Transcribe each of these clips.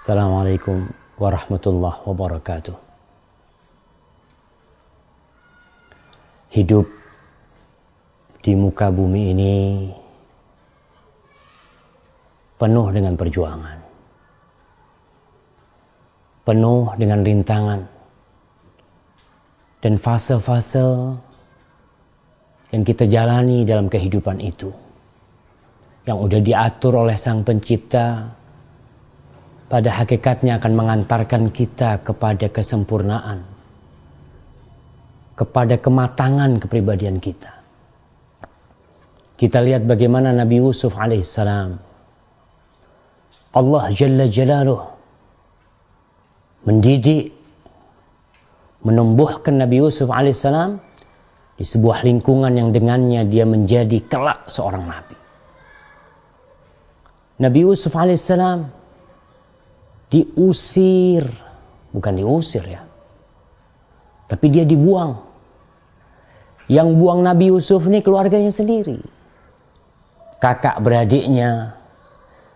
Assalamualaikum warahmatullahi wabarakatuh. Hidup di muka bumi ini penuh dengan perjuangan, penuh dengan rintangan, dan fase-fase yang kita jalani dalam kehidupan itu, yang udah diatur oleh Sang Pencipta, pada hakikatnya akan mengantarkan kita kepada kesempurnaan, kepada kematangan kepribadian kita. Kita lihat bagaimana Nabi Yusuf alaihissalam, Allah Jalla Jalaluh mendidik, menumbuhkan Nabi Yusuf alaihissalam di sebuah lingkungan yang dengannya dia menjadi kelak seorang nabi. Nabi Yusuf alaihissalam diusir, bukan diusir ya, tapi dia dibuang. Yang buang Nabi Yusuf ini keluarganya sendiri. Kakak beradiknya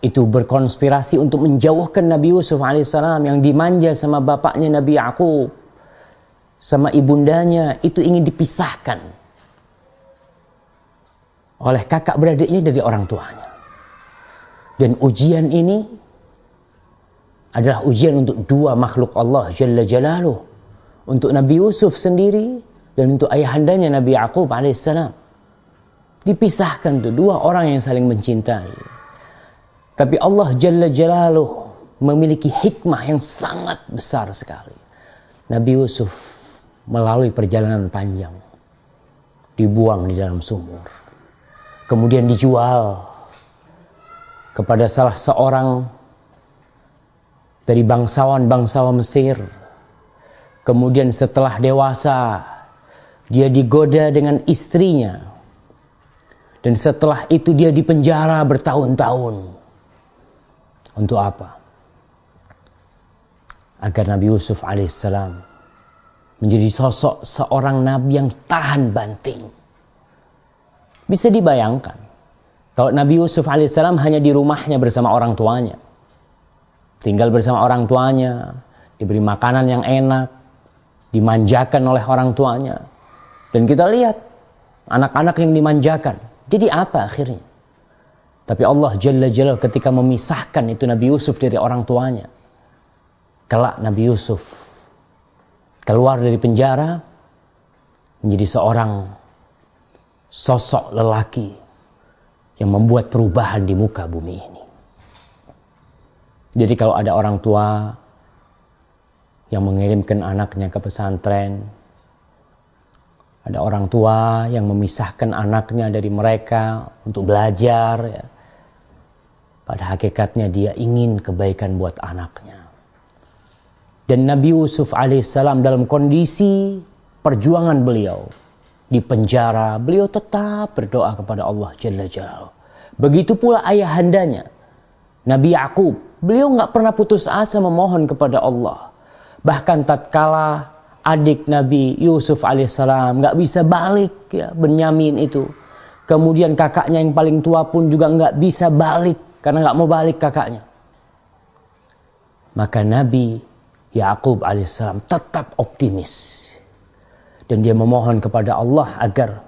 itu berkonspirasi untuk menjauhkan Nabi Yusuf alaihissalam yang dimanja sama bapaknya Nabi Yakub, sama ibundanya, itu ingin dipisahkan oleh kakak beradiknya dari orang tuanya. Dan ujian ini adalah ujian untuk dua makhluk Allah Jalla Jalaluh, untuk Nabi Yusuf sendiri dan untuk ayahandanya Nabi Yakub alaihissalam. Dipisahkan tuh dua orang yang saling mencintai. Tapi Allah Jalla Jalaluh memiliki hikmah yang sangat besar sekali. Nabi Yusuf melalui perjalanan panjang dibuang di dalam sumur, kemudian dijual kepada salah seorang dari bangsawan-bangsawan Mesir. Kemudian setelah dewasa, dia digoda dengan istrinya. Dan setelah itu dia dipenjara bertahun-tahun. Untuk apa? Agar Nabi Yusuf alaihissalam menjadi sosok seorang nabi yang tahan banting. Bisa dibayangkan, kalau Nabi Yusuf alaihissalam hanya di rumahnya bersama orang tuanya, tinggal bersama orang tuanya, diberi makanan yang enak, dimanjakan oleh orang tuanya. Dan kita lihat anak-anak yang dimanjakan. Jadi apa akhirnya? Tapi Allah Jalla Jalaluh ketika memisahkan itu Nabi Yusuf dari orang tuanya, kelak Nabi Yusuf keluar dari penjara menjadi seorang sosok lelaki yang membuat perubahan di muka bumi ini. Jadi kalau ada orang tua yang mengirimkan anaknya ke pesantren, ada orang tua yang memisahkan anaknya dari mereka untuk belajar, ya, pada hakikatnya dia ingin kebaikan buat anaknya. Dan Nabi Yusuf alaihissalam dalam kondisi perjuangan beliau di penjara, beliau tetap berdoa kepada Allah Jalla Jalaluh. Begitu pula ayahandanya Nabi Yakub, beliau nggak pernah putus asa memohon kepada Allah. Bahkan tatkala adik Nabi Yusuf alaihissalam nggak bisa balik, ya, Benyamin itu. Kemudian kakaknya yang paling tua pun juga nggak bisa balik karena nggak mau balik kakaknya. Maka Nabi Yakub alaihissalam tetap optimis dan dia memohon kepada Allah agar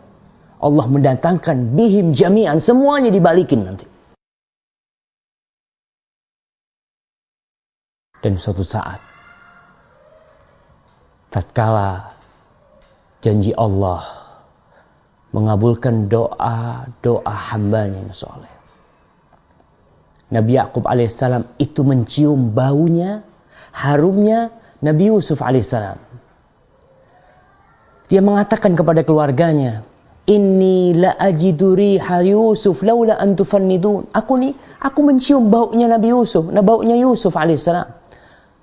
Allah mendatangkan bihim jami'an, semuanya dibalikin nanti. Dan suatu saat, tatkala janji Allah mengabulkan doa hambanya yang soleh, Nabi Yakub alaihissalam itu mencium baunya, harumnya Nabi Yusuf alaihissalam. Dia mengatakan kepada keluarganya, Inni la ajidu riha Yusuf laula an tufannidun. Aku mencium baunya Nabi Yusuf, baunya Yusuf alaihissalam.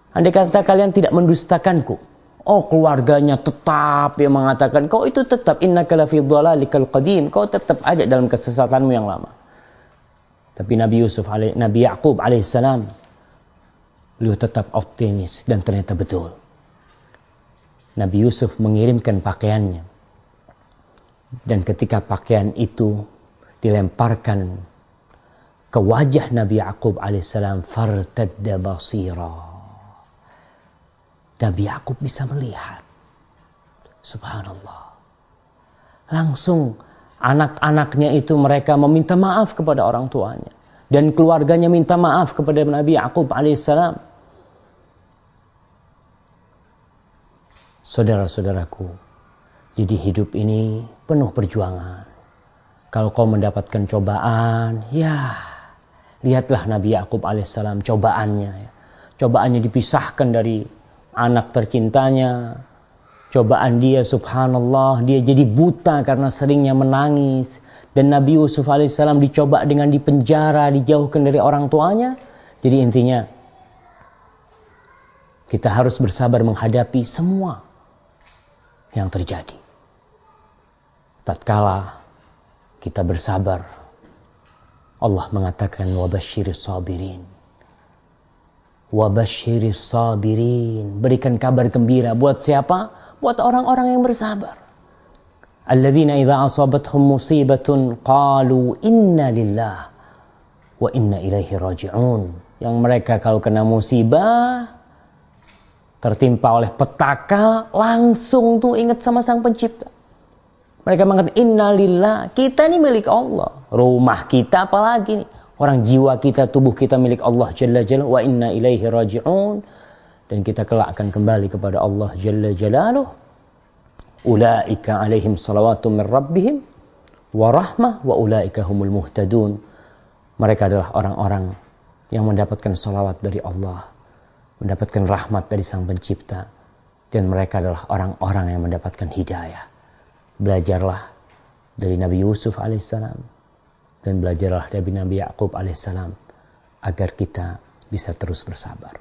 Andai kata kalian tidak mendustakanku. Oh, keluarganya tetap yang mengatakan, kau itu tetap innaka lafi dhalalikal qadim, kau tetap aja dalam kesesatanmu yang lama. Tapi Nabi Yakub alaihissalam, beliau tetap optimis dan ternyata betul. Nabi Yusuf mengirimkan pakaiannya. Dan ketika pakaian itu dilemparkan ke wajah Nabi Yaqub alaihissalam, fartadda basira. Nabi Yaqub bisa melihat. Subhanallah. Langsung anak-anaknya itu mereka meminta maaf kepada orang tuanya. Dan keluarganya minta maaf kepada Nabi Yaqub alaihissalam. Saudara-saudaraku, jadi hidup ini penuh perjuangan. Kalau kau mendapatkan cobaan, ya lihatlah Nabi Yaqub alaihissalam cobaannya. Cobaannya dipisahkan dari anak tercintanya. Cobaan dia, subhanallah, dia jadi buta karena seringnya menangis. Dan Nabi Yusuf alaihissalam dicoba dengan dipenjara, dijauhkan dari orang tuanya. Jadi intinya, kita harus bersabar menghadapi semua yang terjadi. Tatkala kita bersabar, Allah mengatakan wabasyiris sabirin. Wabasyiris sabirin. Berikan kabar gembira buat siapa? Buat orang-orang yang bersabar. Alladzina idza asabathum musibatun qalu inna lillah wa inna ilaihi raji'un. Yang mereka kalau kena musibah, tertimpa oleh petaka, langsung tuh ingat sama Sang Pencipta. Mereka mengatakan inna lillah, kita ini milik Allah. Rumah kita apalagi nih. Orang jiwa kita, tubuh kita milik Allah Jalla Jalaluhu, wa inna ilaihi raji'un. Dan kita kelak akan kembali kepada Allah Jalla Jalaluhu. Ulaika alaihim salawatu min rabbihim wa rahmah wa ulaika humul muhtadun. Mereka adalah orang-orang yang mendapatkan salawat dari Allah, mendapatkan rahmat dari Sang Pencipta, dan mereka adalah orang-orang yang mendapatkan hidayah. Belajarlah dari Nabi Yusuf alaihissalam dan belajarlah dari Nabi Yaqub alaihissalam agar kita bisa terus bersabar.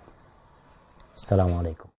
Assalamualaikum.